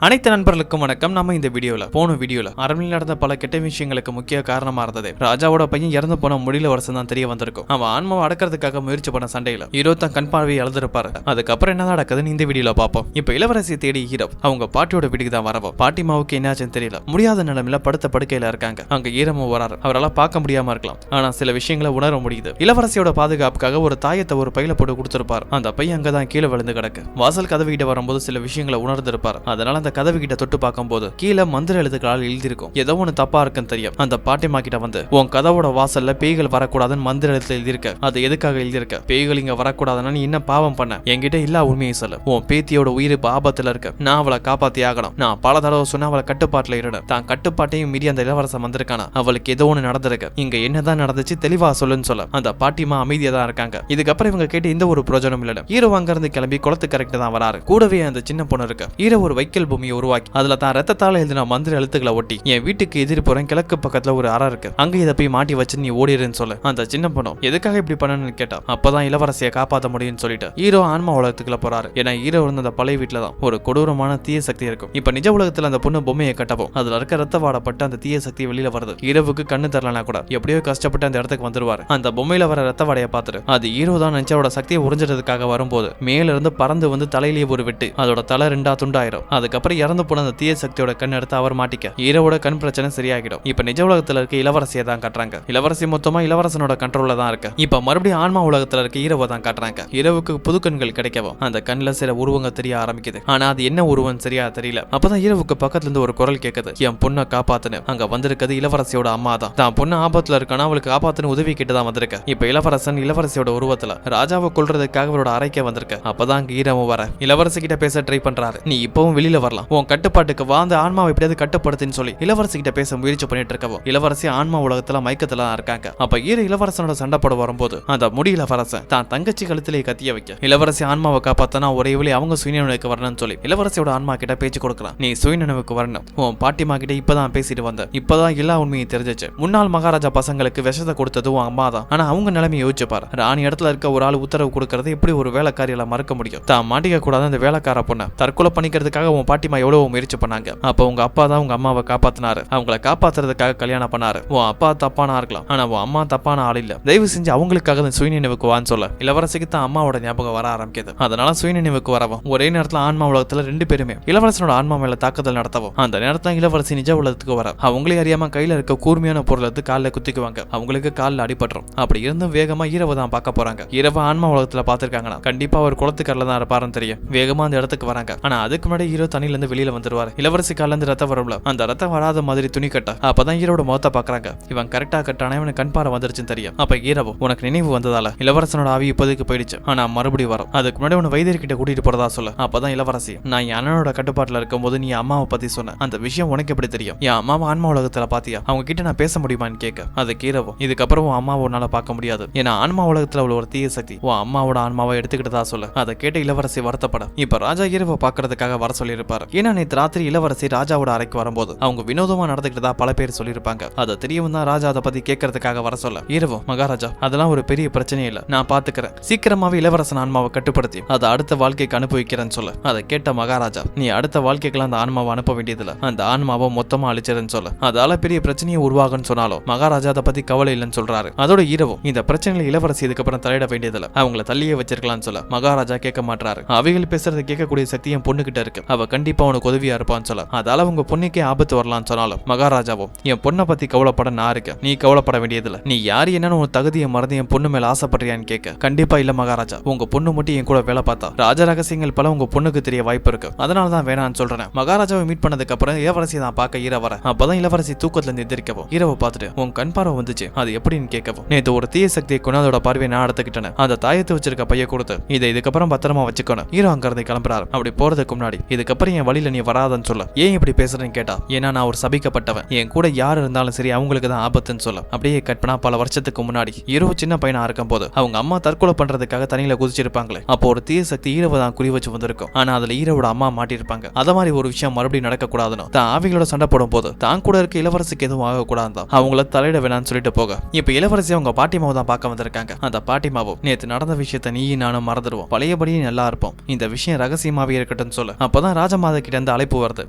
அனைத்து நண்பர்களுக்கும் வணக்கம். நம்ம இந்த போன வீடியோல அரண்மனையில் நடந்த பல கெட்ட விஷயங்களுக்கு முக்கிய காரணமா இருந்தது ராஜாவோட பையன் இறந்து போன முடியல வருஷம் தான் தெரிய வந்திருக்கும். அவன் ஆன்மாவை அடக்கிறதுக்காக முயற்சி பண்ண சண்டையில ஹீரோ தான் கண் பார்வையை இழந்திருப்பாரு. அதுக்கப்புறம் என்ன நடக்குதுன்னு இந்த வீடியோல பார்ப்போம். இப்ப இளவரசியை தேடி ஹீரோ அவங்க பாட்டியோட வீட்டுக்கு தான் வரவும் பாட்டிமாவுக்கு என்னாச்சுன்னு தெரியல. முடியாத நிலைமையில படுத்த படுக்கையில இருக்காங்க. அங்க ஈரமும் வராரு. அவரால் பார்க்க முடியாம இருக்கலாம், ஆனா சில விஷயங்களை உணர முடியுது. இளவரசியோட பாதுகாப்புக்காக ஒரு தாயத்தை ஒரு பையில போட்டு கொடுத்திருப்பாரு. அந்த பையன் அங்கதான் கீழே விழுந்து கிடக்கு. வாசல் கதவு கிட்ட வரும்போது சில விஷயங்களை உணர்ந்திருப்பாரு. அதனால அந்த கதவு கிட்ட தொட்டு பார்க்கும்போது கீழே மந்திர எழுத்துக்களால் எழுதிருக்கும். ஏதோ ஒண்ணு தப்பா இருக்குன்னு தெரியும். அந்த பாட்டிமா கிட்ட வந்து உன் கதவோட வாசல்ல பேய்கள் வரக்கூடாதுன்னு மந்திர எழுத்துல எழுதிருக்க. அது எதுக்காக எழுதிருக்க? பேய்கள் இங்க வரக்கூடாதுன்னு நீ என்ன பாவம் பண்ண? என்கிட்ட இல்ல உண்மையை சொல்லு. உன் பேத்தியோட உயிர் ஆபத்துல இருக்க. நான் அவளை காப்பாத்தி ஆகணும். நான் பல தடவை சொன்ன அவளை கட்டுப்பாட்டுல இருட. தான் கட்டுப்பாட்டையும் மீறி அந்த இளவரசன் வந்திருக்கானா? அவளுக்கு ஏதோ ஒண்ணு நடந்திருக்கு. இங்க என்னதான் நடந்துச்சு தெளிவா சொல்லுன்னு சொல்ல அந்த பாட்டிமா அமைதியா தான் இருக்காங்க. இதுக்கப்புறம் இவங்க கேட்டு எந்த ஒரு பிரயோஜனம் இல்ல. ஹீரோ அங்க இருந்து கிளம்பி குளத்து கரெக்ட் தான் வராரு. கூடவே அந்த சின்ன பொண்ணு இருக்கு. ஹீரோ ஒரு வைக்கல் பூமியை உருவாக்கி அதுல தான் ரத்தத்தால எழுதின மந்திர எழுத்துக்களை ஒட்டி என் வீட்டுக்கு எதிர்ப்புறம் கிழக்கு பக்கத்துல ஒரு அறை இருக்கு, அங்க இதை போய் மாட்டி வச்சு நீ ஓடிடுன்னு சொல்லு. அந்த சின்ன பொண்ணு எதுக்காக இப்படி பண்ணணும்னு கேட்டா அப்பதான் இளவரசியை காப்பாற்ற முடியும்னு சொல்லிட்டு ஹீரோ ஆன்மா உலகத்துக்குள்ள போறாரு. ஏன்னா ஹீரோ இருந்த அந்த பழைய வீட்டுல தான் ஒரு கொடூரமான தீய சக்தி இருக்கும். இப்ப நிஜ உலகத்துல அந்த பொண்ணு பொம்மையை கட்டவும் அதுல இருக்க ரத்த வாடப்பட்டு அந்த தீய சக்தி வெளியில வருது. ஹீரோவுக்கு கண்ணு தரலனா கூட எப்படியோ கஷ்டப்பட்டு அந்த இடத்துக்கு வந்துருவாரு. அந்த பொம்மையில வர ரத்த வாடையை பார்த்துட்டு அது ஹீரோ தான் நினைச்சோட சக்தியை உறிஞ்சிறதுக்காக வரும்போது மேல இருந்து பறந்து வந்து தலையிலேயே ஒரு வெட்டு. அதோட தலை ரெண்டா துண்டாயிரும். அதுக்கப்புறம் இறந்து போன அந்த தீய சக்தியோட கண் எடுத்து அவர் மாட்டிக்க ஹீரோவோட கண் பிரச்சனை சரியாகிடும். இப்ப நிஜ உலகத்துல இருக்க இளவரசியை தான் காட்டுறாங்க. இளவரசி மொத்தமா இளவரசனோட கண்ட்ரோல்ல தான் இருக்கு. இப்ப மறுபடியும் ஆன்மா உலகத்துல இருக்க ஹீரோவை தான் காட்டுறாங்க. ஹீரோவுக்கு புது கண்கள் கிடைக்கவும் அந்த கண்ணுல சில உருவங்க தெரிய ஆரம்பிக்குது. ஆனா அது என்ன உருவம் சரியா தெரியல. அப்பதான் ஹீரோவுக்கு பக்கத்துல இருந்து ஒரு குரல் கேக்குது, என் பொண்ணை காப்பாத்துன்னு. அங்க வந்திருக்கிறது இளவரசியோட அம்மா தான். தான் பொண்ணு ஆபத்துல இருக்கானா அவளுக்கு காப்பாத்துன்னு உதவி கிட்ட தான் வந்திருக்க. இப்ப இளவரசன் இளவரசியோட உருவத்துல ராஜாவை கொல்றதுக்காக அவரோட அறைக்க வந்திருக்க. அப்பதான் அங்க ஹீரோவும் வர இளவரசி கிட்ட பேச ட்ரை பண்றாரு. நீ இப்பவும் வெளியில வரலாம், உன் கட்டுப்பாட்டுக்கு வாழ்ந்த ஆன்மாவை எப்படியாவது கட்டுப்படுத்துன்னு சொல்லி இளவரசி கிட்ட பேச முயற்சி பண்ணிட்டு இருக்கவும் இளவரசி ஆன்மா உலகத்துல மயக்கத்துல இருக்காங்க. அப்ப இளவரசனோட சண்டை போட வரும்போது அந்த முடி இளவரசன் தான் தங்கச்சி கழுத்திலே கத்திய வைக்க இளவரசி ஆன்மாவை காப்பாத்தனா ஒரே வழி அவங்க சுயநினைவுக்கு வரணும்னு சொல்லி இளவரசியோட ஆன்மா கிட்ட பேச்சு கொடுக்கலாம். நீ சுயநினைவுக்கு வரணும். உன் பாட்டிமா கிட்ட இப்பதான் பேசிட்டு வந்த. இப்பதான் எல்லா உண்மையும் தெரிஞ்சிச்சு. முன்னாள் மகாராஜா பசங்களுக்கு விஷத்தை கொடுத்தது உன் அம்மா தான். ஆனா அவங்க நிலைமையை யோசிச்சு பாரு. ராணி இடத்துல இருக்க ஒரு ஆள் உத்தரவு கொடுக்கறது எப்படி ஒரு வேலைக்காரியால மறுக்க முடியும்? தான் மாட்டிக்க கூடாது அந்த வேலைக்கார பொண்ணை தற்கொலை பண்ணிக்கிறதுக்காக உன் பாட்டிமா எவ்வளவு முயற்சி பண்ணாங்க. அப்ப உங்க அப்பா தான் உங்க அம்மாவை காப்பாத்தினாரு. அவங்களை காப்பாத்துறதுக்காக கல்யாணம் பண்ணாரு. உன் அப்பா தப்பானா இருக்கலாம், ஆனா உன் அம்மா தப்பான ஆள் இல்ல. தயவு செஞ்சு அவங்களுக்காக சுயநினைவுக்கு வான்னு சொல்ல இளவரசிக்கு தான் அம்மாவோட ஞாபகம் வர ஆரம்பிக்குது. அதனால சுயநினைவுக்கு வரவும் ஒரே நேரத்துல ஆன்மா உலகத்துல ரெண்டு பேருமே இளவரசனோட ஆன்மா மேல தாக்குதல் நடத்தவும் அந்த நேரத்துல இளவரசி நிஜ உலகத்துக்கு வர அவங்களே அறியாம கையில இருக்க கூர்மையான பொருள் எடுத்து காலில் குத்திக்குவாங்க. அவங்களுக்கு காலில் அடிபட்டுரும். அப்படி இருந்தும் வேகமா ஈரவை தான் பார்க்க போறாங்க. ஈரவை ஆன்மா உலகத்துல பாத்துருக்காங்கன்னா கண்டிப்பா ஒரு குளத்துக்கரில் தான் இருப்பாருன்னு தெரியும். வேகமா அந்த இடத்துக்கு வராங்க. ஆனா அதுக்கு முன்னாடி ஹீரோ தண்ணில இருந்து வெளியில வந்துருவாரு. இளவரசி கால இருந்து ரத்தம் வரும்ல, அந்த ரத்தம் வராத மாதிரி துணி கட்ட. அப்பதான் ஹீரோட முகத்தை பாக்குறாங்க. இவன் கரெக்டா கட்டான இவனுக்கு கண் பார்வை வந்துருச்சுன்னு தெரியும். அப்ப ஹீரோவோ உனக்கு நினைவு வந்ததால இளவரசனோட ஆவி இப்போதைக்கு போயிடுச்சு, ஆனா மறுபடியும் வரும். அதுக்கு முன்னாடி உன வைத்தியர் கிட்ட கூட்டிட்டு போறதா சொல்ல. அப்பதான் இளவரசி நான் என் அண்ணனோட கட்டுப்பாட்டுல இருக்கும் போது நீ அம்மாவை பத்தி சொன்ன. அந்த விஷயம் உனக்கு எப்படி தெரியும்? என் அம்மாவை ஆன்மா உலகத்துல பாத்தியா? அவங்க கிட்ட நான் பேச முடியுமான்னு கேட்க அது ஹீரோவோ இதுக்கப்புறம் உன் அம்மாவை உன்னால பார்க்க முடியாது. ஏன்னா ஆன்மா உலகத்துல உள்ள ஒரு தீய சக்தி உன் அம்மாவோட ஆன்மாவை எடுத்துக்கிட்டதா சொல்ல. அதை கேட்ட இளவரசி வருத்தப்பட இப்ப ராஜா ஹீரோவை பாக்குறதுக்காக வர சொல்லி இருப்பாரு. ஏன்னா நேற்று ராத்திரி இளவரசி ராஜாவோட அறைக்கு வரும்போது அவங்க வினோதமா நடந்துக்கிட்டதா பல பேர் சொல்லியிருப்பாங்க. அதை தெரியவும் தான் ராஜா அதை பத்தி கேட்கறதுக்காக வர சொல்ல ஹீரோவோ மகாராஜா அதெல்லாம் ஒரு பெரிய பிரச்சனையே இல்ல, நான் பாத்துக்கிறேன். சீக்கிரமாவே இளவரசன் ஆன்மாவை கட்டுப்படுத்தி அதை அடுத்த வாழ்க்கைக்கு அனுப்ப வைக்கிறேன்னு சொல்ல அதை கேட்ட மகாராஜா நீ அடுத்த வாழ்க்கைக்கெல்லாம் அந்த ஆன்மாவை அனுப்ப வேண்டியதில்ல, அந்த ஆன்மாவை மொத்தமா அழிச்சிருன்னு சொல்ல அதால பெரிய பிரச்சனையை உருவாகுன்னு சொன்னாலும் மகாராஜா அதை பத்தி கவலை இல்லைன்னு சொல்றாரு. அதோட ஹீரோவும் இந்த பிரச்சனையில இளவரசி இதுக்கப்புறம் தலையிட வேண்டியதில்ல, அவங்கள தள்ளியே வச்சிருக்கலாம்னு சொல்ல மகாராஜா கேட்க மாட்டாரு. அவைகள் பேசுறதை கேட்கக்கூடிய சக்தி என் பொண்ணு கிட்ட இருக்கு, அவ கண்டிப்பா உனக்கு உதவியா இருப்பான்னு சொல்ல அதால உங்க பொண்ணுக்கே ஆபத்து வரலாம்னு சொன்னாலும் மகாராஜாவும் என் பொண்ணை பத்தி கவலைப்பட நான் இருக்கேன், நீ கவலைப்பட வேண்டியதில்ல. நீ யாரு என்னன்னு உன் தகுதியை மறந்து என் பொண்ணு மேல ஆசைப்படுறியான்னு கேட்க கண்டிப்பா இல்ல மகாராஜா, உங்க பொண்ணு மட்டும் என் கூட வேலை பார்த்தா ராஜ ரகசியங்கள் பல உங்க பொண்ணுக்கு தெரிய வாய்ப்பு இருக்கு, அதனாலதான் வேணான்னு சொல்றேன். மகாராஜாவை மீட் பண்ணதுக்கு அப்புறம் இளவரசி தான் பார்க்க ஈர வர. அப்பதான் இளவரசி தூக்கத்துல இருந்து எந்திரிக்கவும் ஈரவை பார்த்துட்டு உன் கண் பார்வை வந்துச்சு அது எப்படின்னு கேட்கவும் நேற்று ஒரு தீய சக்தியை கொண்டாதோட பார்வையை நான் எடுத்துக்கிட்டேன், அந்த தாயத்தை வச்சிருக்க பைய கொடுத்து இதை இதுக்கப்புறம் பத்திரமா வச்சுக்கணும். ஹீரோ அங்க இருந்து கிளம்புறாரு. அப்படி போறதுக்கு முன்னாடி இதுக்கப்புறம் என் வழியில நீ வராதன்னு சொல்ல ஏன் இப்படி பேசுறேன்னு கேட்டா ஏன்னா நான் ஒரு சபிக்கப்பட்டவன், என் கூட யார் இருந்தாலும் சரி அவங்களுக்கு தான் ஆபத்துன்னு சொல்ல அப்படியே கற்பனா பல வருஷத்துக்கு முன்னாடி ஹீரோ சின்ன பையனா இருக்கும் போது அவங்க அம்மா தற்கொலை பண்றதுக்காக தனியில குதிச்சிருப்பாங்களே, அப்போ ஒரு தீய சக்தி ஹீரோவை தான் குறி வச்சு வந்திருக்கும். ஆனா அதுல ஹீரோவோட அம்மா மாட்டிருப்பாங்க. அத மாதிரி ஒரு விஷயம் மறுபடியும் நடக்க கூடாதுன்னு தான் ஆவிகளோட சண்டை போடும் போது தான் கூட இருக்க இளவரசிக்கு எதுவும் ஆகக்கூடாது அவங்கள தலையிட வேணான்னு சொல்லிட்டு போக இப்ப இளவரசி அவங்க பாட்டிமாவை தான் பார்க்க வந்திருக்காங்க. அந்த பாட்டிமாவும் நேற்று நடந்த விஷயத்த நீ நானும் மறந்துடுவோம், பழையபடியே நல்லா இருப்போம், இந்த விஷயம் ரகசியமாவே இருக்கட்டும் சொல்ல அப்பதான் ராஜ ராஜமாதா கிட்ட இருந்து அழைப்பு வருது.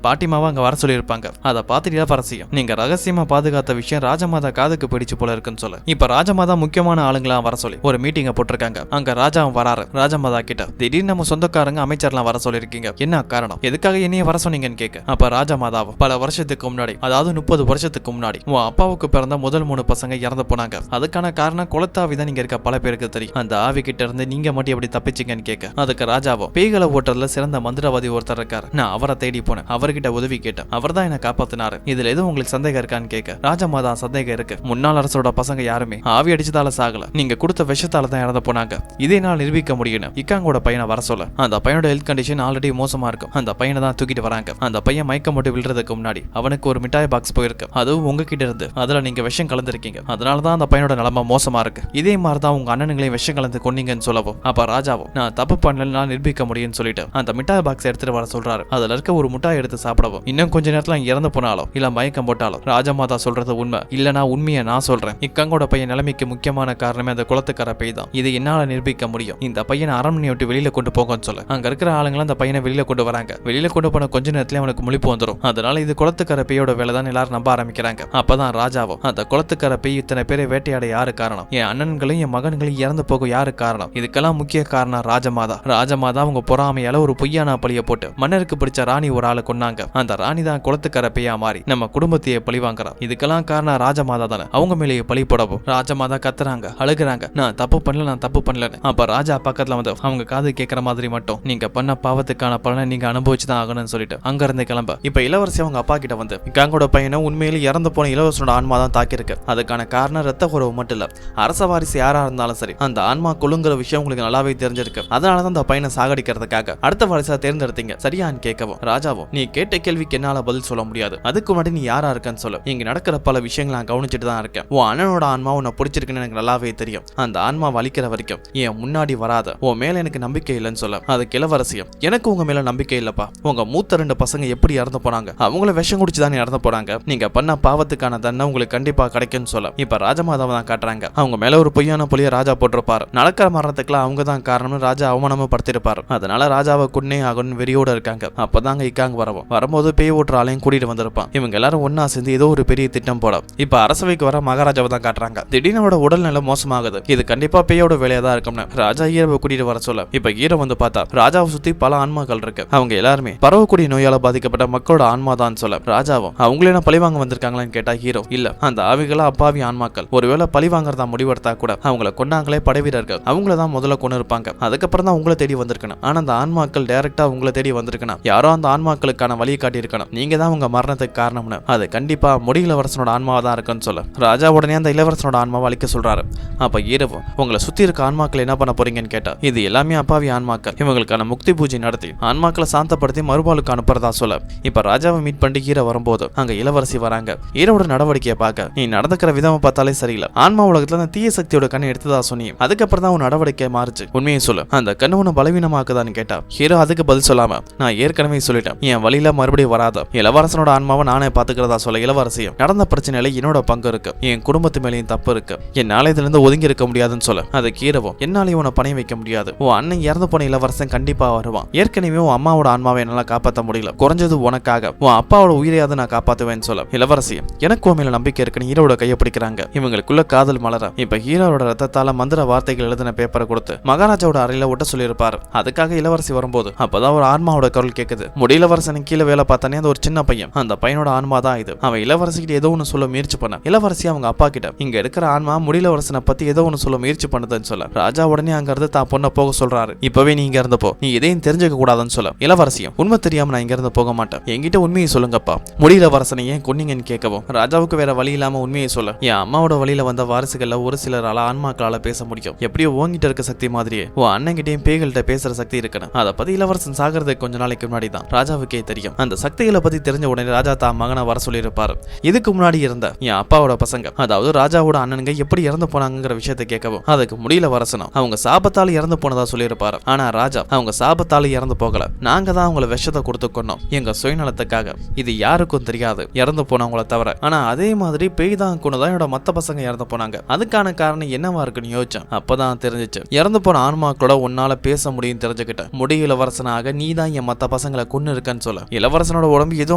பாட்டிமாவை அங்க வர சொல்லியிருப்பாங்க. அதை பார்த்துட்டு இளவரசியும் நீங்க ரகசியமா பாதுகாத்த விஷயம் ராஜமாதா காதுக்கு பிடிச்சு போல இருக்குன்னு சொல்ல இப்ப ராஜமாதா முக்கியமான ஆளுங்களா வர சொல்லி ஒரு மீட்டிங்க போட்டிருக்காங்க. அங்க ராஜாவும் வராரு. ராஜமாதா கிட்ட திடீர்னு நம்ம சொந்தக்காரங்க அமைச்சர்லாம் வர சொல்லிருக்கீங்க, என்ன காரணம், எதுக்காக என்னைய வர சொன்னீங்கன்னு கேட்க அப்ப ராஜமாதாவும் பல வருஷத்துக்கு முன்னாடி, அதாவது 30 வருஷத்துக்கு முன்னாடி உன் அப்பாவுக்கு பிறந்த முதல் 3 பசங்க இறந்து போனாங்க. அதுக்கான காரணம் குலத்தாவிதான் இங்க இருக்க பல பேருக்கு தெரியும். அந்த ஆவி கிட்ட இருந்து நீங்க மட்டும் எப்படி தப்பிச்சிங்கன்னு கேட்க அதுக்கு ராஜாவோ பேய்களை ஓட்டுறதுல சிறந்த மந்திரவாதி ஒருத்தர் இருக்காரு, நான் அவரை தேடி போனேன், அவர்கிட்ட உதவி கேட்டேன், அவர் தான் என்ன காப்பாத்தினாரு, இதுல எதுவும் உங்களுக்கு சந்தேகம் இருக்கான்னு கேட்க ராஜமாதா சந்தேகம் இருக்கு, முன்னாள் அரசோட பசங்க யாருமே ஆவி அடிச்சதால சாகல, நீங்க கொடுத்த விஷத்தால தான் இறந்து போனாங்க, இதே நாள் நிரூபிக்க முடியும். இக்காங்கோட பையனை வர சொல்ல அந்த பையனோட ஹெல்த் கண்டிஷன் ஆல்ரெடி மோசமா இருக்கும். அந்த பையனை தான் தூக்கிட்டு வராங்க. அந்த பையன் மயக்கம் போட்டு விழுறதுக்கு முன்னாடி அவனுக்கு ஒரு மிட்டாய் பாக்ஸ் போயிருக்கு, அதுவும் உங்ககிட்ட இருந்து, அதுல நீங்க விஷம் கலந்துருக்கீங்க, அதனாலதான் அந்த பையனோட நிலைமை மோசமா இருக்கு, இதே மாதிரிதான் உங்க அண்ணனுங்களையும் விஷம் கலந்து கொன்னீங்கன்னு சொல்லவும் அப்ப ராஜாவும் நான் தப்பு பண்ணல நிரூபிக்க முடியும்னு சொல்லிட்டு அந்த மிட்டாய் பாக்ஸ் எடுத்துட்டு வர சொல்றாரு. அதுல இருக்க ஒரு முட்டாய் எடுத்து சாப்பிடவும் இன்னும் கொஞ்ச நேரத்துல இறந்து போனாலும் இல்ல மயக்கம் போட்டாலும் ராஜமாதா சொல்றது உண்மை இல்லனா உண்மையை நான் சொல்றேன், இக்கங்கோட பையன் நிலைமைக்கு முக்கியமான காரணமே அந்த குளத்துக்கார பேய் தான், இது என்னால நிரூபிக்க முடியும், இந்த பையனை அரண்மனையை விட்டு வெளியில கொண்டு போங்கன்னு சொல்ல அங்க இருக்கிற ஆளுங்க அந்த பையனை வெளியில கொண்டு வராங்க. வெளியில கொண்டு போன கொஞ்ச நேரத்துல அவனுக்கு முழிப்பு வந்துடும். அதனால இது குளத்துக்கார பேயோட வேலை தான் எல்லாரும் நம்ப ஆரம்பிக்கிறாங்க. அப்பதான் ராஜாவும் அந்த குளத்துக்கார பேய் இத்தனை பேரை வேட்டையாட யாரு காரணம், என் அண்ணன்களையும் என் மகன்களையும் இறந்து போக யாரு காரணம், இதுக்கெல்லாம் முக்கிய காரணம் ராஜமாதா. ராஜமாதா அவங்க பொறாமையால ஒரு பொய்யான பழிய போட்டு மன்னருக்கு பிடிச்ச ராணி ஒரு ஆளை கொன்னாங்க. அந்த ராணி தான் குளத்துக்கார பேயா மாறி நம்ம குடும்பத்தையே பழி வாங்குறா. இதுக்கெல்லாம் காரணம் ராஜமாதா தானே. அவங்க மேலேயே பழி போடவும் ராஜமாதா கத்துறாங்க, அழுகுறாங்க, நான் தப்பு பண்ணலன்னு. அப்ப ராஜா பக்கத்துல வந்து அவங்க காது கேட்கற மாதிரி மட்டும் நீங்க பண்ண பாவத்துக்கான பலனை நீங்க அனுபவிச்சுதான் ஆகணும்னு சொல்லிட்டு அங்க இருந்து கிளம்ப இப்ப இளவரசி அவங்க அப்பா கிட்ட வந்து இக்காங்கோட பையனை உண்மையில இறந்து போன இளவரசனோட ஆன்மா தான் தாக்கியிருக்கு, அதுக்கான காரணம் ரத்த குறவு மட்டும் இல்ல, அரச வாரிசு யாரா இருந்தாலும் சரி அந்த ஆன்மா கொள்ளுங்கிற விஷயம் உங்களுக்கு நல்லாவே தெரிஞ்சிருக்கு, அதனாலதான் அந்த பையனை சாகடிக்கிறதுக்காக அடுத்த வாரிசா தேர்ந்தெடுத்தீங்க சரியான்னு கேட்கவும் ராஜாவும் நீ கேட்ட கேள்விக்கு என்னால பதில் சொல்ல முடியாது, அதுக்கு முன்னாடி நீ யாரா இருக்கன்னு சொல்லு, இங்க நடக்கிற பல விஷயங்களை நான் கவனிச்சுட்டு தான் இருக்கேன், உன் அண்ணனோட ஆன்மா உன்னை பிடிச்சிருக்குன்னு எனக்கு நல்லாவே தெரியும், அந்த ஆன்மா வலிக்கிற வரைக்கும் என் முன்னாடி வராத, உன் மேல எனக்கு நம்பிக்கை இல்லைன்னு சொல்ல அதுக்கு இளவரசியும் எனக்கு உங்க மேல நம்பிக்கை இல்லப்பா, உங்க மூத்த 2 பசங்க எப்படி இறந்து போனாங்க, அவங்கள விஷம் குடிச்சுதான் இறந்து போனாங்க, நீங்க பண்ண பாவத்துக்கான தண்டனை உங்களுக்கு கண்டிப்பா கிடைக்கும்னு சொல்ல இப்ப ராஜமாதாவை தான் காட்டுறாங்க. அவங்க மேல ஒரு பொய்யான பொய்ய ராஜா போட்டிருப்பாரு, நடக்கிற மரணத்துக்குலாம் அவங்க தான் காரணம்னு ராஜா அவமானமும் படுத்திருப்பாரு, அதனால ராஜாவை குன்னே ஆகணும்னு வெறியோட இருக்காங்க. அப்பதாங்க இக்காங்க வரும்போது பேய் ஓட்டுற ஆளையும் கூட்டிட்டு வந்திருப்பான். இவங்க எல்லாரும் ஒன்னா சேர்ந்து ஏதோ ஒரு பெரிய திட்டம் போட இப்ப அரசவைக்கு வர மகாராஜாவை தான் காட்டுறாங்க. திடீர்னு அவரோட உடல்நிலை மோசமாகுது, இது கண்டிப்பா பேயோட வேலையா தான் இருக்கும்னு ராஜா ஈரவை கூட்டிட்டு வர சொல்ல இப்ப ஈர வந்து பார்த்தா ராஜாவை சுத்தி பல ஆன்மாக்கள் இருக்கு, அவங்க எல்லாருமே பரவக்கூடிய நோயால பாதிக்கப்பட்ட மக்களோட ஆன்மா தான் சொல்ல ராஜாவும் அவங்களே என்ன பழிவாங்க வந்திருக்காங்களான்னு கேட்டா ஹீரோ இல்ல அந்த ஆவிகளா அப்பாவி ஆன்மாக்கள், ஒருவேளை பழி வாங்குறதா முடிவெடுத்தா கூட அவங்கள கொண்டாங்களே படை வீரர்கள், அவங்கள தான் முதல்ல கொண்டு இருப்பாங்க, அதுக்கப்புறம் தான் உங்களை தேடி வந்திருக்கணும், ஆனா அந்த ஆன்மாக்கள் டைரக்டா உங்களை தேடி வந்திருக்கணும், யாரோ அந்த ஆன்மாக்களுக்கான வழியை காட்டி இருக்கணும், நீங்க தான் உங்க மரணத்துக்கு காரணம்னு, அது கண்டிப்பா முடி இளவரசனோட ஆன்மாவா தான் இருக்குன்னு சொல்ல ராஜா உடனே அந்த இளவரசனோட ஆன்மாவை அழிக்க சொல்றாரு. அப்ப ஈரவும் உங்களை சுத்தி இருக்க ஆன்மாக்கள் என்ன பண்ண போறீங்கன்னு கேட்டா இது எல்லாமே அப்பாவி ஆன்மாக்கள், இவங்களுக்கான முக்தி பூஜை நடத்தி ஆன்மாக்களை சாந்தப்படுத்தி மறுபாலுக்கு அனுப்புறதா சொல்ல இப்ப ராஜாவை மீட் பண்ணி ஈர வரும்போது அங்க இளவரசி வராங்க. ஈரோட நடவடிக்கையை பார்க்க நீ நடந்துக்கிற விதம் பார்த்தாலே சரியில்லை, ஆன்மா உலகத்துல அந்த தீய சக்தியோட கண்ணை எடுத்ததா சொன்னி அதுக்கப்புறம் தான் உன் நடவடிக்கை மாறுச்சு, உண்மையை சொல்லு, அந்த கண்ணு உன்னை பலவீனமாக்குதான்னு கேட்டா ஹீரோ அதுக்கு பதில் சொல்லாம நான் ஏற்கனவே சொல்லிட்டேன் என் வழியில மறுபடியும் வராத, இளவரசனோட ஆன்மாவை நானே பாத்துக்கிறதா சொல்ல இளவரசியும் நடந்த பிரச்சனையில என்னோட பங்கு இருக்கு, என் குடும்பத்து மேலேயும் தப்பு இருக்கு, என்னால இதுல இருந்து ஒதுங்கி இருக்க முடியாதுன்னு சொல்ல அது கீரவும் என்னாலையும் உன்னை பணி வைக்க முடியாது, உன் அண்ணன் இறந்து போன இளவரசன் கண்டிப்பா வருவான், ஏற்கனவே உன் அம்மாவோட ஆன்மாவை என்னால காப்பாற்ற முடியல, குறைஞ்சது உனக்காக உன் அப்பாவோட உயிரையாவது நான் காப்பாத்துவேன்னு சொல்ல இளவரசியும் எனக்கு உன் மேல நம்பிக்கை இருக்குன்னு ஹீரோட கையை பிடிக்கிறாங்க. இவங்களுக்குள்ள காதல் மலர இப்ப ஹீரோட ரத்தத்தால மந்திர வார்த்தைகள் எழுதின பேப்பரை கொடுத்து மகாராஜாவோட அறையில ஒட்ட சொல்லியிருப்பாரு. அதுக்காக இளவரசி வரும்போது அப்பதான் ஒரு ஆன்மாவோட குரல் கேக்குது. இளவரசனுக்கு கீழே வேலை பார்த்தானே அது ஒரு சின்ன பையன், அந்த பையனோட ஆன்மா தான் இது, அவன் இளவரசிக்கிட்ட ஏதோ ஒன்று சொல்ல முயற்சி பண்ண இளவரசி அவங்க அப்பா கிட்ட இங்க இருக்கிற ஆன்மா முடியலவரசனை பத்தி ஏதோ ஒன்று சொல்ல முயற்சி பண்ணுதுன்னு சொல்ல ராஜா உடனே அங்க இருந்து தான் பொண்ணை போக சொல்றாரு. இப்பவே நீ இங்க இருந்து போ, நீ எதையும் தெரிஞ்சுக்க கூடாதுன்னு சொல்ல இளவரசியும் உண்மை தெரியாம நான் இங்க இருந்து போக மாட்டேன், என்கிட்ட உண்மையை சொல்லுங்கப்பா, முடியலவரசனை ஏன் கொன்னீங்கன்னு கேட்கவும் ராஜாவுக்கு வேற வழி இல்லாம உண்மையை சொல்ல என் அம்மாவோட வழியில வந்த வாரிசுகள்ல ஒரு சிலரால ஆன்மாக்களால பேச முடியும், எப்படியோ ஓங்கிட்ட இருக்க சக்தி மாதிரியே உன் அண்ணன்கிட்டயும் பேய்கள்கிட்ட பேசுற சக்தி இருக்கணும், அதை பத்தி இளவரசன் சாகிறதுக்கு கொஞ்ச நாளைக்கு முன்னாடி தான் ராஜாவுக்கே தெரியும். அந்த சக்திகளை பத்தி தெரிஞ்ச உடனே ராஜா தான் மகனை வர சொல்லியிருப்பாரு. இதுக்கு முன்னாடி இருந்த என் அப்பாவோட பசங்க, அதாவது ராஜாவோட அண்ணனுங்க எப்படி இறந்து போனாங்கிற விஷயத்தை கேட்கவும் அதுக்கு முடியலவரசனும் அவங்க சாபத்தால இறந்து போனதா சொல்லியிருப்பாரு. ஆனா ராஜா அவங்க சாபத்தால இறந்து போகல, நாங்க தான் அவங்கள விஷத்தை கொடுத்து கொண்டோம் எங்க சுயநலத்துக்காக, இது யாருக்கும் தெரியாது இறந்து போனவங்கள தவிர, ஆனா அதே மாதிரி பேய் தான் கொண்டுதான் என்னோட மத்த பசங்க இறந்து போனாங்க, அதுக்கான காரணம் என்னவா இருக்குன்னு யோசிச்சேன். அப்பதான் தெரிஞ்சிச்சு இறந்து போன ஆன்மாக்களோட உன்னால பேச முடியும் தெரிஞ்சுக்கிட்டேன், முடியலவரசனாக நீ தான் என் மத்த பசங்க பசங்களை கொன்னு இருக்கான்னு சொல்ல இளவரசனோட உடம்பு ஏதோ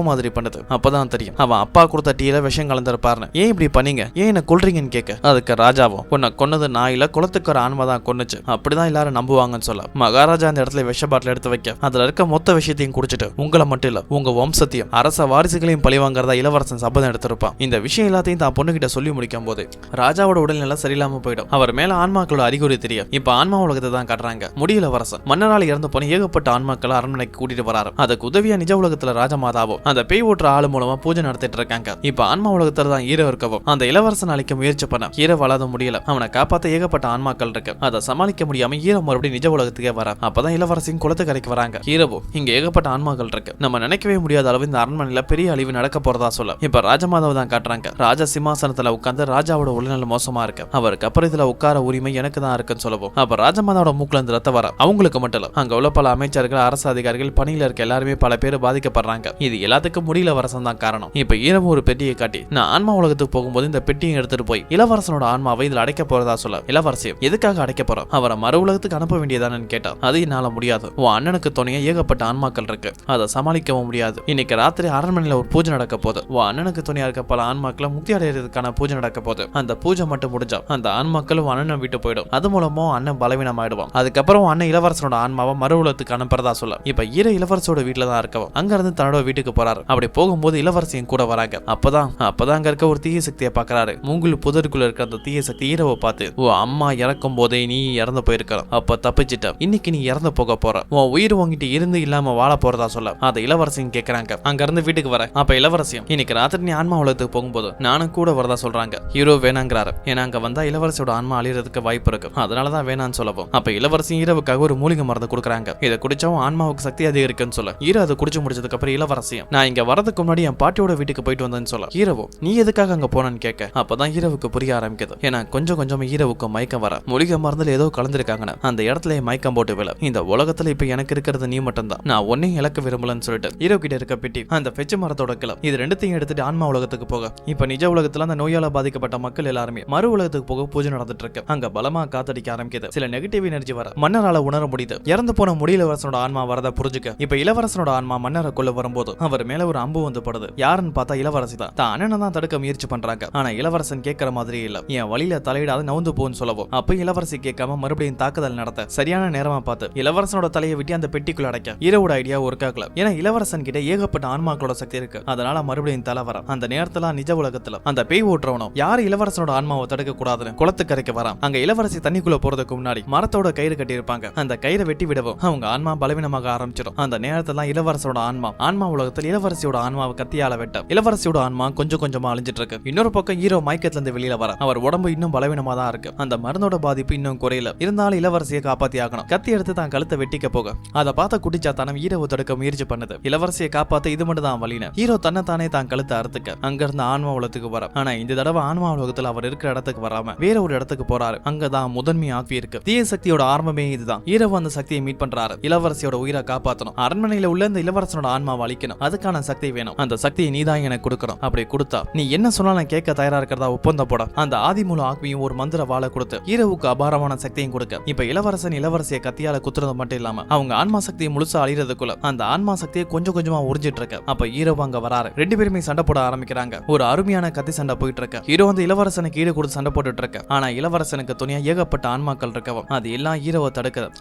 மாதிரி பண்ணுது. அப்பதான் தெரியும் அவன் அப்பா கொடுத்த டீல விஷம் கலந்திருப்பாருன்னு. ஏன் இப்படி பண்ணீங்க, ஏன் என்ன கொல்றீங்கன்னு கேட்க அதுக்கு ராஜாவும் உன்னை கொன்னது நான் இல்ல, குளத்துக்கு ஒரு ஆன்மா தான் கொன்னுச்சு, அப்படிதான் எல்லாரும் நம்புவாங்கன்னு சொல்ல மகாராஜா அந்த இடத்துல விஷ பாட்டில் எடுத்து வைக்க அதுல இருக்க மொத்த விஷயத்தையும் குடிச்சிட்டு உங்களை மட்டும் இல்ல உங்க வம்சத்தையும் அரச வாரிசுகளையும் பழிவாங்கிறதா இளவரசன் சபதம் எடுத்திருப்பான். இந்த விஷயம் எல்லாத்தையும் தான் பொண்ணுகிட்ட சொல்லி முடிக்கும் போது ராஜாவோட உடல்நிலை சரியில்லாம போயிடும். அவர் மேல ஆன்மாக்களோட அறிகுறி தெரியும். இப்ப ஆன்மா உலகத்தை தான் காட்டுறாங்க. முடியல இளவரசன் மன்னரால் இறந்து போன ஏகப்பட்ட ஆன்மாக்களை அரண்மனைக்கு கூட்டிட்டு வராரு. அதுக்கு உதவியா நிஜ உலகத்துல ராஜமாதாவோ அந்த பேய் ஓட்டுற ஆளு மூலமா பூஜை நடத்திட்டு இருக்காங்க. இப்ப ஆன்மா உலகத்துல தான் ஹீரோ இருக்கவும் அந்த இளவரசன் அழிக்க முயற்சி பண்ண ஹீரோ வளாத முடியல. அவனை காப்பாத்த ஏகப்பட்ட ஆன்மாக்கள் இருக்கு. அதை சமாளிக்க முடியாம ஹீரோ மறுபடியும் நிஜ உலகத்துக்கே வர. அப்பதான் இளவரசின் குளத்துக்கரைக்கு வராங்க. ஹீரோவோ இங்க ஏகப்பட்ட ஆன்மாக்கள் இருக்கு, நம்ம நினைக்கவே முடியாத அளவு இந்த அரண்மனையில பெரிய அழிவு நடக்க போறதா சொல்ல இப்ப ராஜமாதாவை தான் காட்டுறாங்க. ராஜா சிம்மாசனத்துல உட்கார்ந்து ராஜாவோட உடல்நிலை மோசமா இருக்கு. அவருக்கு அப்புறம் இதுல உட்கார உரிமை எனக்கு தான் இருக்குன்னு சொல்லவும் அப்ப ராஜமாதாவோட மூக்குல இருந்து ரத்த வர அவங்களுக்கு மட்டும் இல்ல அங்க உள்ள பல அமைச்சர்கள் அரசு அதிகாரிகள் பணியில இருக்க எல்லாருமே பல பேர் பாதிக்கப்படுறாங்க. இது எல்லாத்துக்கும் முடியல வரசன் தான் காரணம். இப்ப ஈரம் ஒரு பெட்டியை காட்டி நான் ஆன்மா உலகத்துக்கு போகும்போது இந்த பெட்டியை எடுத்துட்டு போய் இளவரசனோட ஆன்மாவை இதுல அடைக்க போறதா சொல்ல இளவரசியும் எதுக்காக அடைக்க போறோம், அவரை மறு உலகத்துக்கு அனுப்ப வேண்டியதானு கேட்டா அது என்னால முடியாது, உன் அண்ணனுக்கு துணையா ஏகப்பட்ட ஆன்மாக்கள் இருக்கு, அதை சமாளிக்கவும் முடியாது. இன்னைக்கு ராத்திரி அரண்மனையில ஒரு பூஜை நடக்க போது உன் அண்ணனுக்கு துணையா இருக்க பல ஆன்மாக்களை முக்தி அடைகிறதுக்கான பூஜை நடக்க போது அந்த பூஜை மட்டும் முடிஞ்சா அந்த ஆன்மாக்கள் அண்ணன் விட்டு போயிடும். அது மூலமா அண்ணன் பலவீனம் ஆயிடுவான். அதுக்கப்புறம் அண்ணன் இளவரசனோட ஆன்மாவை மறு உலகத்துக்கு அனுப்புறதா சொல்ல இப்ப இளவரசோட வீட்டுல தான் இருக்கவும் அங்க இருந்து தன்னோட வீட்டுக்கு போறாரு. அப்படி போகும்போது இளவரசியும் கூட வராங்க. அப்பதான் அங்க இருக்க ஒரு தீய சக்தியை பாக்குறாரு. மூங்கில் புதருக்குள்ள இருக்க அந்த தீய சக்தி ஈரவை பார்த்து உன் அம்மா இறக்கும் போதே நீ இறந்து போயிருக்க, அப்ப தப்பிச்சிட்ட, இன்னைக்கு நீ இறந்து போக போற, உன் உயிர் வாங்கிட்டு இருந்து இல்லாம வாழ போறதா சொல்ல அதை இளவரசியும் கேட்கறாங்க. அங்க இருந்து வீட்டுக்கு வர அப்ப இளவரசியும் இன்னைக்கு ராத்திரி நீ ஆன்மா உலகத்துக்கு போகும்போது நானும் கூட வரதா சொல்றாங்க. ஹீரோ வேணாங்கிறாரு. ஏன்னா அங்க வந்தா இளவரசியோட ஆன்மா அழியறதுக்கு வாய்ப்பு இருக்கு, அதனாலதான் வேணான்னு சொல்லவும் அப்ப இளவரசி ஹீரோவுக்காக ஒரு மூலிகை மருந்து கொடுக்குறாங்க. இதை குடிச்சவும் ஆன்மாவுக்கு சக்தி அதிகரிக்குன்னு சொல்ல ஹீரோ அதை குடிச்சு முடிச்சதுக்கு அப்புறம் இளவரசியும் நான் இங்க வரதுக்கு முன்னாடி என் பாட்டியோட வீட்டுக்கு போயிட்டு வந்தேன்னு சொல்ல ஹீரோவோ நீ எதுக்காக அங்க போனன்னு கேட்க அப்பதான் ஹீரோவுக்கு புரிய ஆரம்பிக்குது. ஏன்னா கொஞ்சம் கொஞ்சம் ஹீரோவுக்கு மயக்கம் வர மூலிகை மருந்துல ஏதோ கலந்துருக்காங்கன்னு அந்த இடத்துல மயக்கம் போட்டு விழ இந்த உலகத்துல இப்ப எனக்கு இருக்கிறது நீ மட்டும் தான், நான் ஒன்னையும் இழக்க விரும்பலன்னு சொல்லிட்டு ஹீரோ கிட்ட இருக்க பெட்டி அந்த பெச்சு மரத்தோட கிளை இது ரெண்டுத்தையும் எடுத்துட்டு ஆன்மா உலகத்துக்கு போக இப்ப நிஜ உலகத்துல அந்த நோயால பாதிக்கப்பட்ட மக்கள் எல்லாருமே மறு உலகத்துக்கு போக பூஜை நடந்துட்டு இருக்கு. அங்க பலமா காத்தடிக்க ஆரம்பிக்குது. சில நெகட்டிவ் எனர்ஜி வர மன்னரால உணர முடியுது. இறந்து போன இளவரசனோட ஆன்மா வரத புரிஞ்சுக்க இப்ப இளவரசனோட ஆன்மா மன்னரை கொள்ள வரும்போது அவர் மேல ஒரு அம்பு வந்து படுது. யாருன்னு பார்த்தா இளவரசி தான். தான் அண்ணனை தான் தடுக்க முயற்சி பண்றாங்க. ஆனா இளவரசன் கேட்கற மாதிரி இல்ல. என் வழியில தலையிடாத நவுந்து போன்னு சொல்லவும் அப்ப இளவரசி கேட்காம மறுபடியும் தாக்குதல் நடத்த சரியான நேரமா பார்த்து இளவரசனோட தலையை விட்டு அந்த பெட்டிக்குள்ள அடைக்க ஹீரோட ஐடியா ஒர்க் ஆகல. ஏன்னா இளவரசன் கிட்ட ஏகப்பட்ட ஆன்மாக்களோட சக்தி இருக்கு. அதனால மறுபடியும் தலை வர அந்த நேரத்துல நிஜ உலகத்துல அந்த பேய் ஓட்டுறவனும் யாரு இளவரசனோட ஆன்மாவை தடுக்க கூடாதுன்னு குளத்துக்கரைக்கு வரான். அங்க இளவரசி தண்ணிக்குள்ள போறதுக்கு முன்னாடி மரத்தோட கயிறு கட்டி இருப்பாங்க. அந்த கயிறை வெட்டி விடவும் அவங்க ஆன்மா பலவீனமாக ஆரம்பிச்சிடும். அந்த நேரத்துல இளவரசோட ஆன்மா உலகத்தில் இளவரசியோட ஆன்மாவை கத்தியால வெட்ட இளவரசியோட ஆன்மா கொஞ்சம் கொஞ்சமா அழிஞ்சிட்டு இருக்கு. இன்னொரு பக்கம் ஹீரோ மயக்கத்துல இருந்து வெளியில வர அவர் உடம்பு இன்னும் பலவீனமா தான் இருக்கு. அந்த மருந்தோட பாதிப்பு இன்னும் குறையல. இருந்தாலும் இளவரசியை காப்பாத்தி ஆகணும். கத்தி எடுத்து தான் கழுத்தை வெட்டிக்க போக அதை பார்த்த குட்டிச்சாத்தானம் ஹீரோவை தடுக்க முயற்சி பண்ணுது. இளவரசியை காப்பாத்த இது மட்டும் தான் வழின ஹீரோ தன்னைத்தானே தான் கழுத்தை அறுத்துக்க அங்க இருந்து ஆன்மா உலகத்துக்கு வர. ஆனா இந்த தடவை ஆன்மா உலகத்துல அவர் இருக்கிற இடத்துக்கு வராம வேற ஒரு இடத்துக்கு போறாரு. அங்கதான் முதன்மை ஆக்கி இருக்கு. தீய சக்தியோட ஆரம்பமே இதுதான். ஹீரோ அந்த சக்தியை மீட் பண்றாரு. இளவரசியோட உயிரை காப்பாற்றணும். அரண்மனையில உள்ள இந்த இளவரசனோட ஆன்மாவை அழிக்கணும். அதுக்கான சக்தி வேணும். அந்த சக்தியை நீதான் எனக்கு கொடுக்கணும். அப்படி கொடுத்தா நீ என்ன சொன்னாலும் கேட்க தயாரா இருக்கிறதா ஒப்பந்தம் போட அந்த ஆதிமூல ஆக்மியும் ஒரு மந்திர வாழை கொடுத்து ஹீரோவுக்கு அபாரமான சக்தியும் கொடுக்க இப்ப இளவரசியை கத்தியால குத்துறது மட்டும் இல்லாம அவங்க ஆன்மா சக்தியை முழுசா அழிறதுக்குள்ள அந்த ஆன்மா சக்தியை கொஞ்சம் கொஞ்சமா உறிஞ்சிட்டு இருக்க. அப்ப ஹீரோ அங்க வராரு. ரெண்டு பேருமே சண்டை போட ஆரம்பிக்கிறாங்க. ஒரு அருமையான கத்தி சண்டை போயிட்டு இருக்க. ஹீரோ வந்து இளவரசனுக்கு ஈடு கொடுத்து சண்டை போட்டுட்டு இருக்க. ஆனா இளவரசனுக்கு துணையா ஏகப்பட்ட ஆன்மாக்கள் இருக்கவும் அது எல்லாம் ஹீரோவை தடுக்குது.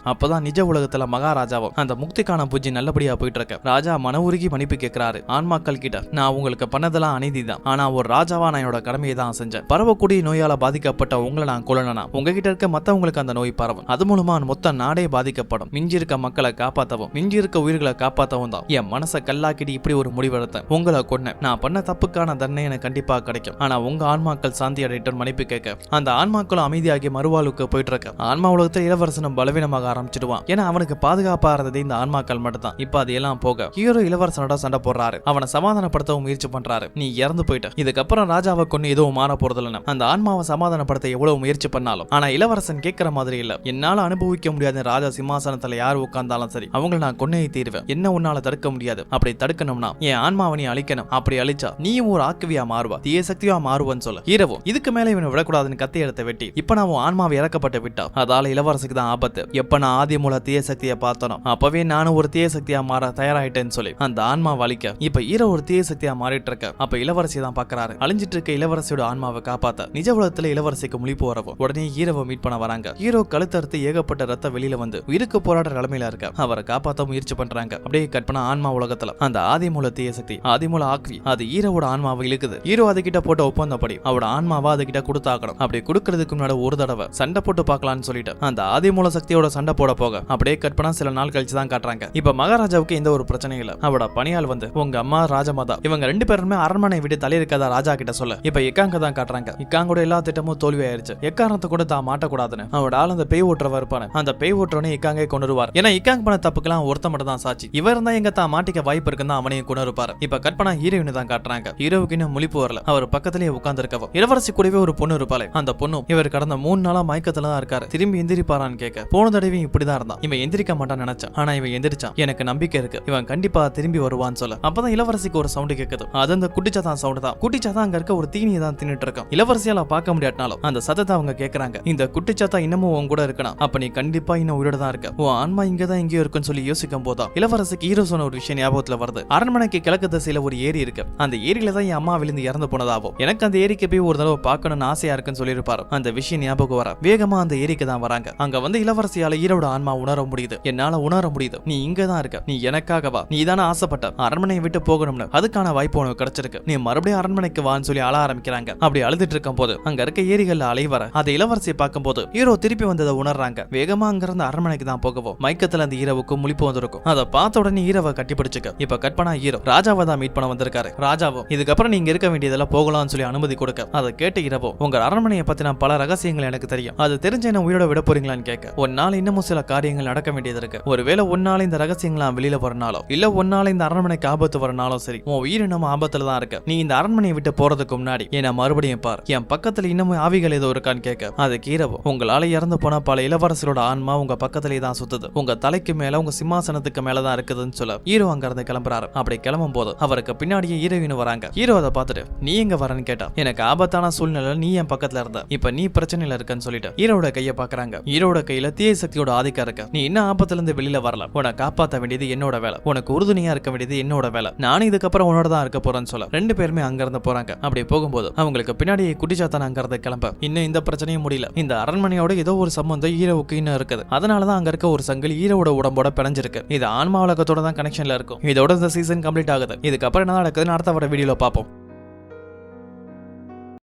அப்பதான் நிஜ உலகத்துல மகாராஜாவும் அந்த முக்திக்கான பூஜை நல்லபடியா போயிட்டு இருக்க. ராஜா மன உருகி மன்னிப்பு கேட்கிறாரு. ஆன்மாக்கள் கிட்ட நான் உங்களுக்கு பண்ணதெல்லாம் அநீதிதான். ஆனா ஒரு ராஜாவா நான் என்னோட கடமையை தான் செஞ்சேன். பரவக்கூடிய நோயால பாதிக்கப்பட்ட உங்களை நான் கொல்லனா உங்ககிட்ட இருக்க மத்தவங்களுக்கு அந்த நோய் பரவும். அது மூலமா மொத்த நாடே பாதிக்கப்படும். மிஞ்சி இருக்க மக்களை காப்பாத்தவும் மிஞ்சி இருக்க உயிர்களை காப்பாத்தவும் தான் என் மனசை கல்லாக்கிட்டு இப்படி ஒரு முடிவெடுத்தேன். உங்களை கொன்ன நான் பண்ண தப்புக்கான தண்டனை எனக்கு கண்டிப்பா கிடைக்கும். ஆனா உங்க ஆன்மாக்கள் சாந்தி அடையிட்டு மன்னிப்பு கேட்க அந்த ஆன்மாக்களும் அமைதியாகி மறுவாழ்வுக்கு போயிட்டு இருக்க. ஆன்மா உலகத்தில் இளவரசனும் பலவீனமாக ஆரம்பிச்சிடுவான். ஏன்னா அவனுக்கு பாதுகாப்பா இருந்தது இந்த ஆன்மாக்கள் மட்டும் தான். இப்ப அது எல்லாம் போக ஹீரோ இளவரசனோட சண்டை போடுறாரு. அவனை சமாதானப்படுத்தவும் முயற்சி பண்றாரு. நீ இறந்து போயிட்ட, இதுக்கப்புறம் ராஜாவை கொண்டு எதுவும் மாற போறது இல்ல. அந்த ஆன்மாவை சமாதானப்படுத்த எவ்வளவு முயற்சி பண்ணாலும் ஆனா இளவரசன் கேட்கிற மாதிரி இல்ல. என்னால அனுபவிக்க முடியாத ராஜா சிம்மாசனத்துல யார் உட்கார்ந்தாலும் சரி அவங்களை நான் கொன்னே தீருவேன். என்ன உன்னால தடுக்க முடியாது. அப்படி தடுக்கணும்னா என் ஆன்மாவை நீ அழிக்கணும். அப்படி அழிச்சா நீயும் ஒரு ஆக்குவியா மாறுவா, தீய சக்தியா மாறுவன்னு சொல்ல ஹீரோவோ இதுக்கு மேல இவனை விடக்கூடாதுன்னு கத்தி எடுத்து வெட்டி இப்ப நான் ஆன்மாவை இறக்கப்பட்டு விட்டா அதால இளவரசிக்கு தான் ஆபத்து. எப்ப நான் ஆதி மூல தீய சக்தியை பார்த்தனோ அப்பவே நானும் ஒரு தீய சக்தியா மாற தயாராயிட்டேன்னு சொல்லி அந்த ஆன்மா வலிக்க இப்ப ஹீரோ ஒரு தீய சக்தியா மாறிட்டு இருக்க அப்ப இளவரசி தான் பாக்குறாரு. அழிஞ்சிட்டு இருக்க இளவரசியோட ஆன்மாவை காப்பாத்த நிஜ உலகத்துல இளவரசிக்கு முழிப்பு வரவும் உடனே ஹீரோவை மீட் பண்ண வராங்க. ஹீரோ கழுத்தறுத்து ஏகப்பட்ட ரத்த வெளியில வந்து உயிருக்கு போராடுற நிலைமையில இருக்க அவரை காப்பாத்த முயற்சி பண்றாங்க. அப்படியே கற்பனா ஆன்மா உலகத்துல அந்த ஆதிமூல தீய சக்தி ஆதிமூல ஆக்வி அது ஹீரோவோட ஆன்மாவை இழுக்குது. ஹீரோ அதுகிட்ட போட்ட ஒப்பந்தப்படி அவரோட ஆன்மாவை அதுகிட்ட கொடுத்தாக்கணும். அப்படி கொடுக்கறதுக்கு முன்னாடி ஒரு தடவை சண்டை போட்டு பார்க்கலாம்னு சொல்லிட்டு அந்த ஆதிமூல சக்தியோட சண்டை போட போக அப்படியே கற்பனா சில நாள் கழிச்சு தான் காட்டுறாங்க. இப்ப மகாராஜாவுக்கு எந்த ஒரு பிரச்சனையும் இல்ல. அவரோட பணியால் வந்து உங்க அம்மா ராஜமாதா இவங்க 2 பேருமே அரண்மனை விட்டு தலையிருக்கதா ராஜா கிட்ட சொல்ல இப்ப எக்காங்க தான் காட்டுறாங்க. எக்காங்கோட எல்லா திட்டமும் தோல்வி ஆயிருச்சு. எக்காரணத்தை கூட தான் மாட்டக்கூடாதுன்னு அவரோட ஆள் அந்த பேய் ஓட்டுறவ இருப்பானு அந்த பேய் ஓட்டுறவனே எக்காங்கே கொண்டுருவார். ஏன்னா எக்காங்க பண்ண தப்புக்கெல்லாம் ஒருத்த மட்டும் தான் சாட்சி. இவர் இருந்தா எங்க தான் மாட்டிக்க வாய்ப்பு இருக்குன்னு அவனையும் கொண்டு இருப்பாரு. இப்ப கற்பனா ஹீரோயினை தான் காட்டுறாங்க. ஹீரோவுக்கு இன்னும் முழிப்பு வரல. அவர் பக்கத்திலேயே உட்கார்ந்து இருக்கவோ இளவரசி கூடவே ஒரு பொண்ணு இருப்பாளே அந்த பொண்ணும் இவர் கடந்த 3 நாளா மயக்கத்துல தான் இருக்காரு. திரும்பி எந்திரிப்பாரான்னு கேட்க போன தடவையும் இப்படிதான் இருந்தான். இவன் எந்திரிக்க மாட்டான்னு நினைச்சான். ஆனா இவன் எந்திரிச்சான். எனக்கு நம்பிக்கை இருக்கு இவன் கண்டிப்பா திரும்பி வருவான்னு சொல்ல அப்பதான் இளவரசிக்கு ஒரு சவுண்ட் கேட்குது. அது அந்த குட்டிச்சாதான் சவுண்ட் தான். குட்டிச்சாதான் அங்க இருக்க ஒரு தீனியை தான் தின்னுட்டு இருக்கான். இளவரசியால பார்க்க முடியாட்டினாலும் அந்த சத்தத்தை அவங்க கேட்கறாங்க. இந்த குட்டிச்சாத்தா இன்னமும் உன் கூட இருக்கணும். அப்ப நீ கண்டிப்பா இன்னும் உயிரோட தான் இருக்க. உன் ஆன்மா இங்கதான் எங்கேயோ இருக்குன்னு சொல்லி யோசிக்கும் போதா இளவரசிக்கு ஹீரோ சொன்ன ஒரு விஷயம் ஞாபகத்துல வருது. அரண்மனைக்கு கிழக்கு திசையில ஒரு ஏரி இருக்கு. அந்த ஏரியில தான் என் அம்மா விழுந்து இறந்து போனதாகும். எனக்கு அந்த ஏரிக்கு போய் ஒரு தடவை பார்க்கணும்னு ஆசையா இருக்குன்னு சொல்லியிருப்பாரு. அந்த விஷயம் ஞாபகம் வர வேகமா அந்த ஏரிக்கு தான் வராங்க. அங்க வந்து இளவரசியால ஹீரோட ஆன்மா உணர முடியுது. என்னால உணர முடியுது நீ இங்க தான் இருக்க. நீ எனக்காகவா? நீ தானே ஆசைப்பட்ட அரண்மனையை விட்டு போகணும்னு. அதுக்கான வாய்ப்பு உனக்கு கிடைச்சிருக்கு. நீ மறுபடியும் அரண்மனைக்கு வான்னு சொல்லி அழ ஆரம்பிக்கிறாங்க. அப்படி அழுதுட்டு இருக்கும் போது அங்க இருக்க ஏரிகள்ல அலை வர அதை இளவரசியை பார்க்கும் போது ஹீரோ திருப்பி வந்ததை உணர்றாங்க. வேகமா அங்க இருந்து அரண்மனைக்கு தான் போகவும் மயக்கத்துல அந்த ஹீரோவுக்கு முழிப்பு வந்திருக்கும். அதை பார்த்த உடனே ஹீரோவை கட்டி பிடிச்சுக்க இப்ப கற்பனா ஹீரோ ராஜாவை தான் மீட் பண்ண வந்திருக்காரு. ராஜாவும் இதுக்கப்புறம் நீங்க இருக்க வேண்டியதெல்லாம் போகலாம்னு சொல்லி அனுமதி கொடுக்க அதை கேட்டு ஹீரோவோ உங்க அரண்மனையை பத்தின பல ரகசியங்கள் எனக்கு தெரியும். அது தெரிஞ்ச என்ன உயிரோட விட போறீங்களான்னு கேட்க ஒரு நாள் இன்னமும் சில காரியங்கள் நடக்க வேண்டியது இருக்கு. ஒருவேளை ஒன்னால இந்த ரகசியங்களாம் வெளியில வரனாலோ இல்ல ஒன்னால இந்த அரண்மனைக்கு ஆபத்து வரனாலும் சரி உன் உயிர் நம்ம ஆபத்துல தான் இருக்கு. நீ இந்த அரண்மனையை விட்டு போறதுக்கு முன்னாடி என்ன மறுபடியும் பார். என் பக்கத்துல இன்னமும் ஆவிகள் ஏதோ இருக்கான்னு கேட்க அது கீரவோ உங்களால இறந்து போன பல இளவரசரோட ஆன்மா உங்க பக்கத்திலேயே தான் சுத்துது. உங்க தலைக்கு மேல உங்க சிம்மாசனத்துக்கு மேலதான் இருக்குதுன்னு சொல்ல ஹீரோ அங்க இருந்து கிளம்புறாரு. அப்படி கிளம்பும் போது அவருக்கு பின்னாடியே ஹீரோயின் வராங்க. ஹீரோ அதை பார்த்துட்டு நீ எங்க வரன்னு கேட்டா எனக்கு ஆபத்தான சூழ்நிலை நீ என் பக்கத்துல இருந்த இப்ப நீ பிரச்சனையில இருக்கன்னு சொல்லிட்டு ஹீரோட கையை பாக்குறாங்க. ஹீரோட கையில தீய சக்தியோட ஆதிக்கம் இருக்கு. நீ இன்னும் ஆபத்துல இருந்து வெளியில வரல. உன்னை காப்பாற்ற வேண்டியது என்னோட வேலை. உனக்கு உறுதுணையா இருக்க வேண்டியது என்னோட வேலை. நானும் இதுக்கப்புறம் உன்னோட தான் இருக்க போறேன்னு சொல்ல 2 பேருமே அங்க இருந்து போறாங்க. அப்படி போகும்போது அவங்களுக்கு பின்னாடி குட்டிச்சாத்தான் அங்க இருந்து கிளம்ப இன்னும் இந்த பிரச்சனையும் முடியல. இந்த அரண்மனையோட ஏதோ ஒரு சம்பந்தம் ஹீரோவுக்கு இன்னும் இருக்குது. அதனாலதான் அங்க இருக்க ஒரு சங்கிலி ஹீரோட உடம்போட பிணைஞ்சிருக்கு. இது ஆன்மா உலகத்தோட தான் கனெக்ஷன்ல இருக்கும். இதோட இந்த சீசன் கம்ப்ளீட் ஆகுது. இதுக்கப்புறம் என்ன நடக்குதுன்னு அடுத்த வர வீடியோல பார்ப்போம்.